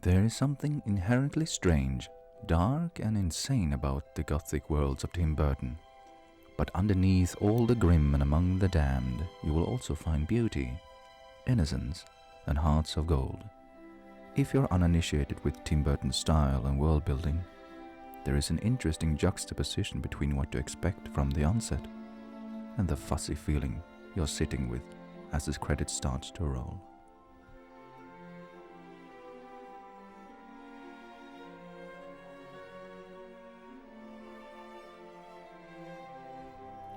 There is something inherently strange, dark and insane about the gothic worlds of Tim Burton. But underneath all the grim and among the damned, you will also find beauty, innocence, and hearts of gold. If you're uninitiated with Tim Burton's style and world building, there is an interesting juxtaposition between what to expect from the onset and the fuzzy feeling you're sitting with as the credits starts to roll.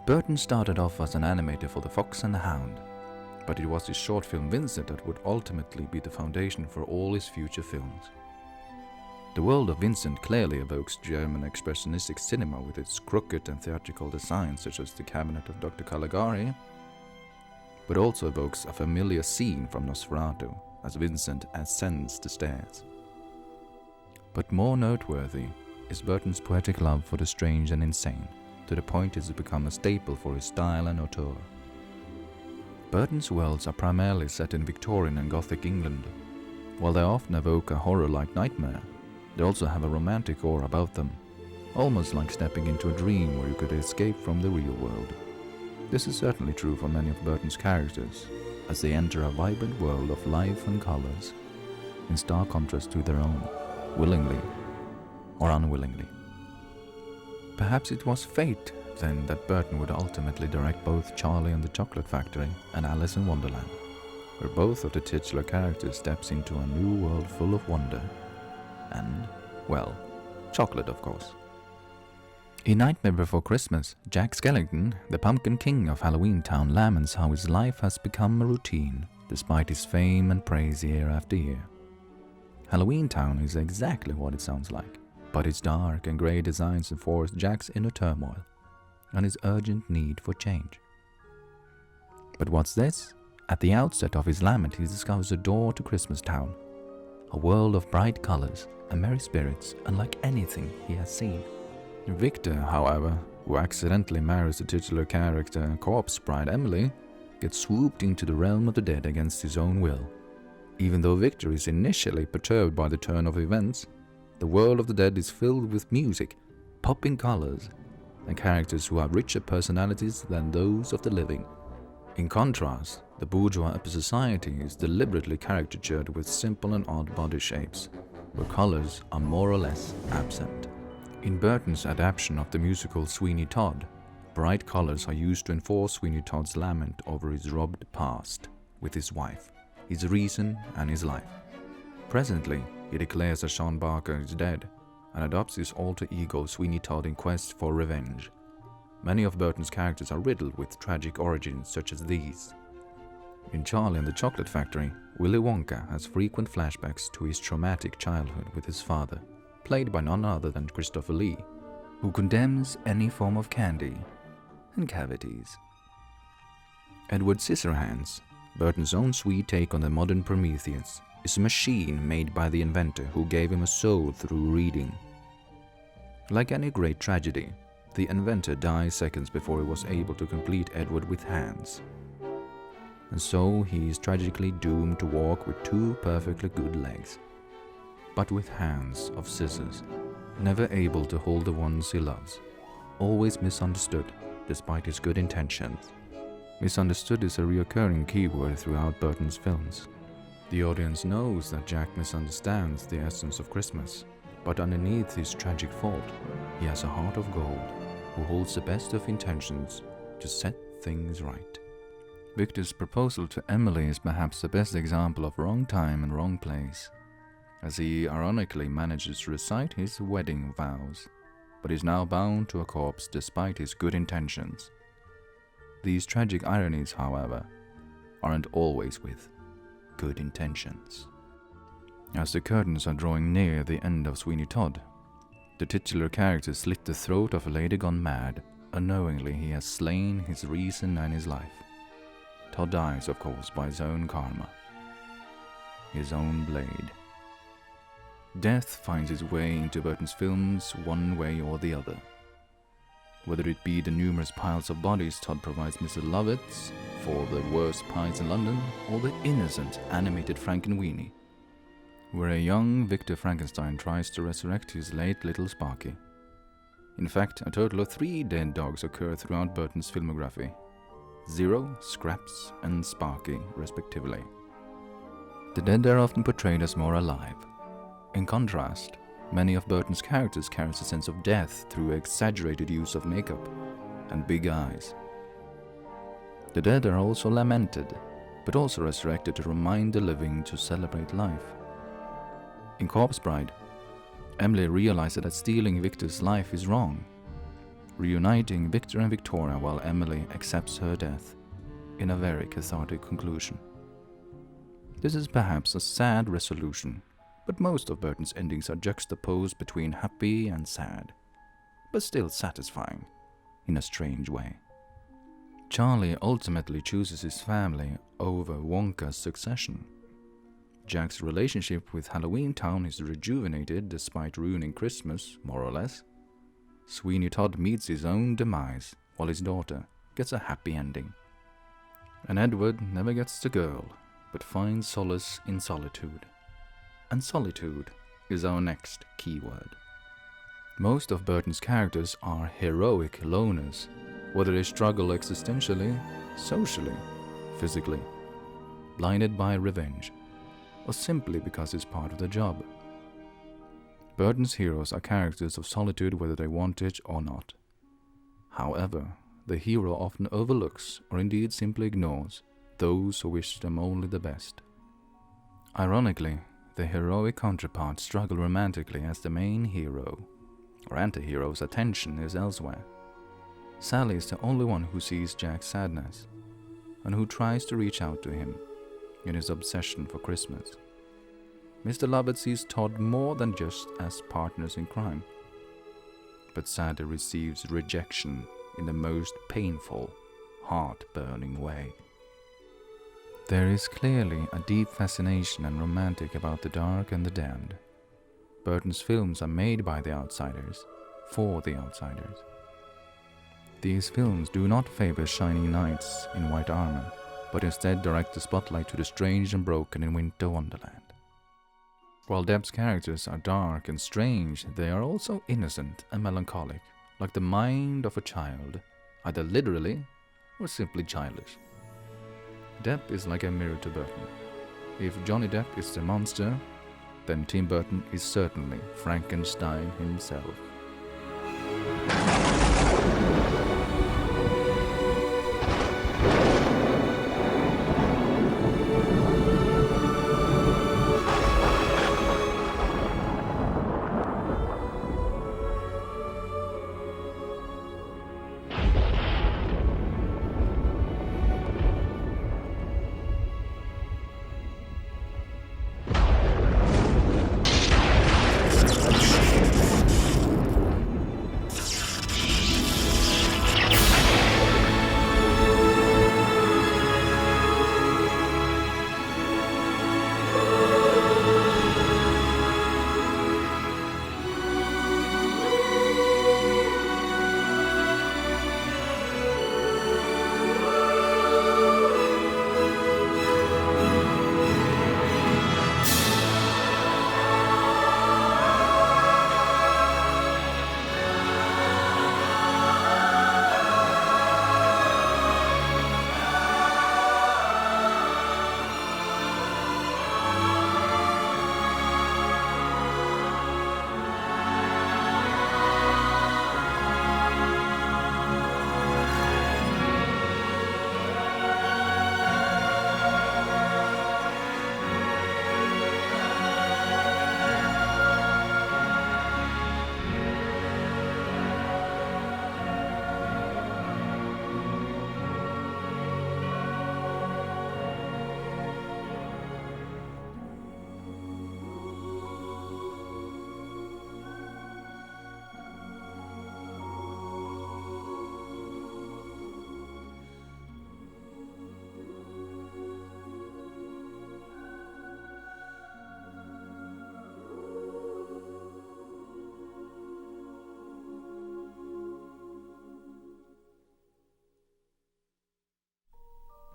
Burton started off as an animator for The Fox and the Hound, but it was his short film Vincent that would ultimately be the foundation for all his future films. The world of Vincent clearly evokes German expressionistic cinema with its crooked and theatrical designs such as the Cabinet of Dr. Caligari, but also evokes a familiar scene from Nosferatu as Vincent ascends the stairs. But more noteworthy is Burton's poetic love for the strange and insane, to the point it has become a staple for his style and auteur. Burton's worlds are primarily set in Victorian and Gothic England. While they often evoke a horror-like nightmare, they also have a romantic aura about them, almost like stepping into a dream where you could escape from the real world. This is certainly true for many of Burton's characters, as they enter a vibrant world of life and colors, in stark contrast to their own, willingly or unwillingly. Perhaps it was fate, then, that Burton would ultimately direct both Charlie and the Chocolate Factory and Alice in Wonderland, where both of the titular characters steps into a new world full of wonder and, well, chocolate of course. In Nightmare Before Christmas, Jack Skellington, the Pumpkin King of Halloween Town, laments how his life has become a routine, despite his fame and praise year after year. Halloween Town is exactly what it sounds like, but its dark and grey designs enforce Jack's inner turmoil and his urgent need for change. But what's this? At the outset of his lament, he discovers a door to Christmas Town, a world of bright colors and merry spirits unlike anything he has seen. Victor, however, who accidentally marries the titular character corpse bride Emily, gets swooped into the realm of the dead against his own will. Even though Victor is initially perturbed by the turn of events, the world of the dead is filled with music, popping colors, and characters who have richer personalities than those of the living. In contrast, the bourgeois upper society is deliberately caricatured with simple and odd body shapes, where colors are more or less absent. In Burton's adaptation of the musical Sweeney Todd, bright colors are used to enforce Sweeney Todd's lament over his robbed past with his wife, his reason and his life. Presently, he declares that Sean Barker is dead and adopts his alter ego Sweeney Todd in quest for revenge. Many of Burton's characters are riddled with tragic origins such as these. In Charlie and the Chocolate Factory, Willy Wonka has frequent flashbacks to his traumatic childhood with his father, played by none other than Christopher Lee, who condemns any form of candy and cavities. Edward Scissorhands, Burton's own sweet take on the modern Prometheus, is a machine made by the inventor who gave him a soul through reading. Like any great tragedy, the inventor dies seconds before he was able to complete Edward with hands. And so he is tragically doomed to walk with two perfectly good legs, but with hands of scissors, never able to hold the ones he loves, always misunderstood despite his good intentions. Misunderstood is a recurring keyword throughout Burton's films. The audience knows that Jack misunderstands the essence of Christmas, but underneath his tragic fault, he has a heart of gold who holds the best of intentions to set things right. Victor's proposal to Emily is perhaps the best example of wrong time and wrong place, as he ironically manages to recite his wedding vows, but is now bound to a corpse despite his good intentions. These tragic ironies, however, aren't always with good intentions. As the curtains are drawing near the end of Sweeney Todd, the titular character slit the throat of a lady gone mad. Unknowingly, he has slain his reason and his life. Todd dies, of course, by his own karma, his own blade. Death finds its way into Burton's films one way or the other. Whether it be the numerous piles of bodies Todd provides Mr. Lovett for the worst pies in London, or the innocent animated Frankenweenie, where a young Victor Frankenstein tries to resurrect his late little Sparky. In fact, a total of 3 dead dogs occur throughout Burton's filmography: Zero, Scraps, and Sparky, respectively. The dead are often portrayed as more alive. In contrast, many of Burton's characters carry a sense of death through exaggerated use of makeup and big eyes. The dead are also lamented, but also resurrected to remind the living to celebrate life. In Corpse Bride, Emily realizes that stealing Victor's life is wrong, reuniting Victor and Victoria while Emily accepts her death, in a very cathartic conclusion. This is perhaps a sad resolution, but most of Burton's endings are juxtaposed between happy and sad, but still satisfying, in a strange way. Charlie ultimately chooses his family over Wonka's succession. Jack's relationship with Halloween Town is rejuvenated despite ruining Christmas, more or less. Sweeney Todd meets his own demise, while his daughter gets a happy ending. And Edward never gets the girl, but finds solace in solitude. And solitude is our next keyword. Most of Burton's characters are heroic loners, whether they struggle existentially, socially, physically, blinded by revenge, or simply because it's part of the job. Burton's heroes are characters of solitude whether they want it or not. However, the hero often overlooks, or indeed simply ignores, those who wish them only the best. Ironically, the heroic counterparts struggle romantically as the main hero, or anti-hero's attention is elsewhere. Sally is the only one who sees Jack's sadness, and who tries to reach out to him in his obsession for Christmas. Mr. Lovett sees Todd more than just as partners in crime, but sadly receives rejection in the most painful, heart-burning way. There is clearly a deep fascination and romantic about the dark and the damned. Burton's films are made by the outsiders, for the outsiders. These films do not favor shining knights in white armor, but instead direct the spotlight to the strange and broken in Winter Wonderland. While Depp's characters are dark and strange, they are also innocent and melancholic, like the mind of a child, either literally or simply childish. Depp is like a mirror to Burton. If Johnny Depp is the monster, then Tim Burton is certainly Frankenstein himself.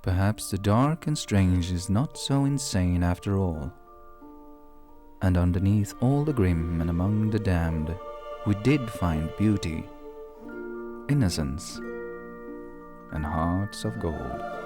Perhaps the dark and strange is not so insane after all. And underneath all the grim and among the damned, we did find beauty, innocence, and hearts of gold.